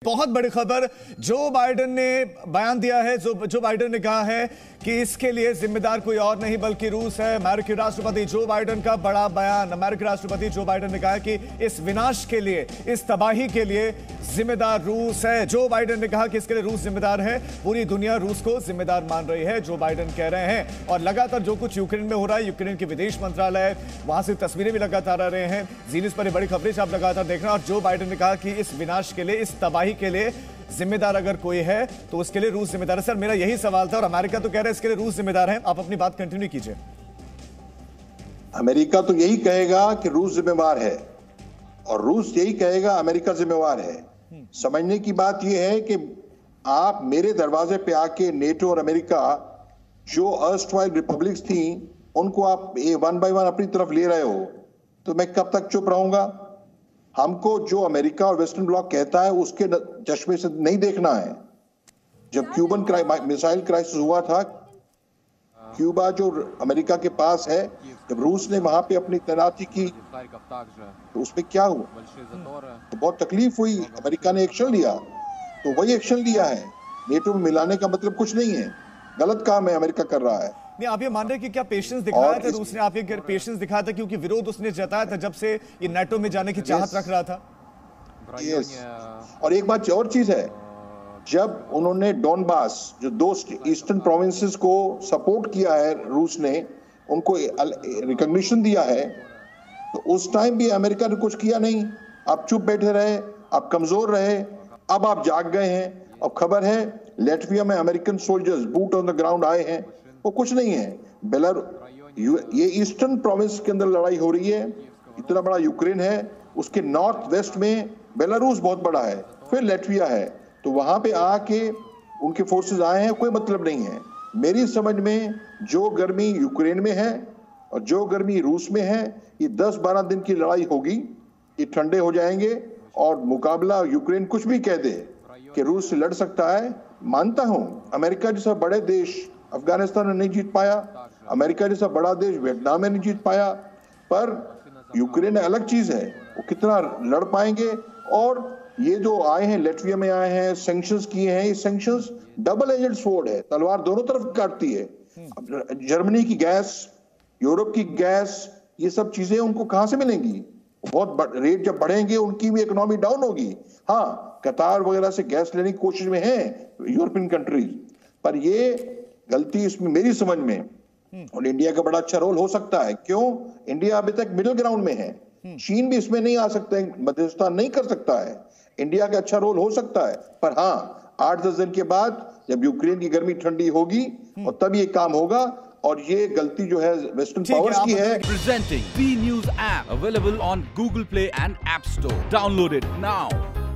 बहुत बड़ी खबर, जो बाइडेन ने बयान दिया है, जो बाइडेन ने कहा है कि इसके लिए जिम्मेदार कोई और नहीं बल्कि रूस है। अमेरिकी राष्ट्रपति जो बाइडेन का बड़ा बयान। अमेरिकी राष्ट्रपति जो बाइडेन ने कहा कि इस विनाश के लिए, इस तबाही के लिए जिम्मेदार रूस है। जो बाइडेन ने कहा कि इसके लिए रूस जिम्मेदार है। पूरी दुनिया रूस को जिम्मेदार मान रही है, जो बाइडेन कह रहे हैं। और लगातार जो कुछ यूक्रेन में हो रहा है, यूक्रेन के विदेश मंत्रालय वहां से तस्वीरें भी लगातार आ रहे हैं। जी न्यूज़ पर बड़ी खबरें आप लगातार देख रहे हैं। और जो बाइडेन ने कहा कि इस विनाश के लिए, इस तबाही के लिए जिम्मेदार अगर कोई है तो उसके लिए रूस जिम्मेदार है। सर, मेरा यही सवाल था और अमेरिका तो कह रहा है इसके लिए रूस जिम्मेदार है। आप अपनी बात कंटिन्यू कीजिए। अमेरिका तो यही कहेगा कि रूस जिम्मेवार है और रूस यही कहेगा अमेरिका जिम्मेवार है। समझने की बात यह है कि आप मेरे दरवाजे पे आके नेटो और अमेरिका, जो अर्स्टवाइल रिपब्लिक्स थी, उनको आप वन बाय वन अपनी तरफ ले रहे हो, तो मैं कब तक चुप रहूंगा? हमको जो अमेरिका और वेस्टर्न ब्लॉक कहता है उसके चश्मे से नहीं देखना है। जब क्यूबन मिसाइल क्राइसिस हुआ था, क्यूबा जो अमेरिका के पास है, जब रूस ने वहां पे अपनी तैनाती की तो उसमें क्या हुआ? तो बहुत तकलीफ हुई। अमेरिका ने एक्शन लिया, तो वही एक्शन लिया है। नेटो में मिलाने का मतलब कुछ नहीं है, गलत काम है अमेरिका कर रहा है। नहीं, आप ये मान रहे कि क्या पेशेंस दिखाया था रूस ने? आप ये पेशेंस दिखाया था क्योंकि विरोध उसने जताया था जब से ये नाटो में जाने की चाहत रख रहा था। और एक बात और चीज है, जब उन्होंने डोनबास, जो दो ईस्टर्न प्रोविंसेस को सपोर्ट किया है रूस ने, उनको रिकॉग्निशन दिया है, तो उस टाइम भी अमेरिका ने कुछ किया नहीं। आप चुप बैठे रहे, आप कमजोर रहे। अब आप जाग गए हैं। अब खबर है लैटविया में American soldiers boot on the ground आए हैं। वो कुछ नहीं है। ये ईस्टर्न प्रोविंस के अंदर लड़ाई हो रही है। इतना बड़ा यूक्रेन है, उसके नॉर्थ वेस्ट में बेलारूस बहुत बड़ा है, फिर लैटविया है, तो वहां पे आके उनके फोर्सेस आए हैं, कोई मतलब नहीं है। मेरी समझ में जो गर्मी यूक्रेन में है और जो गर्मी रूस में है, ये 10-12 दिन की लड़ाई होगी। ये ठंडे हो जाएंगे और मुकाबला, यूक्रेन कुछ भी कह दे कि रूस से लड़ सकता है, मानता हूं। अमेरिका जैसा बड़े देश अफगानिस्तान में नहीं जीत पाया, अमेरिका जैसा बड़ा देश वियतनाम में नहीं जीत पाया, पर यूक्रेन अलग चीज है, वो कितना लड़ पाएंगे। और ये जो आए हैं, लैटविया में आए हैं, सैंक्शंस किए हैं, ये सैंक्शंस डबल एजेड स्वॉर्ड है, तलवार दोनों तरफ काटती है। जर्मनी की गैस, यूरोप की गैस, ये सब चीजें उनको कहां से मिलेंगी? बहुत रेट जब बढ़ेंगे उनकी भी इकोनॉमी डाउन होगी। हाँ, कतार वगैरह से गैस लेने की कोशिश में है यूरोपियन कंट्रीज, पर ये गलती इसमें मेरी समझ में, और इंडिया का बड़ा अच्छा रोल हो सकता है। क्यों? इंडिया अभी तक मिडिल ग्राउंड में है। चीन भी इसमें नहीं आ सकता है, मध्यस्थता नहीं कर सकता है। इंडिया का अच्छा रोल हो सकता है, पर हाँ, 8-10 दिन के बाद जब यूक्रेन की गर्मी ठंडी होगी और तब ये काम होगा। और ये गलती जो है वेस्टर्न पावर्स की है। Presenting B News app available on Google Play and App Store. Download it now.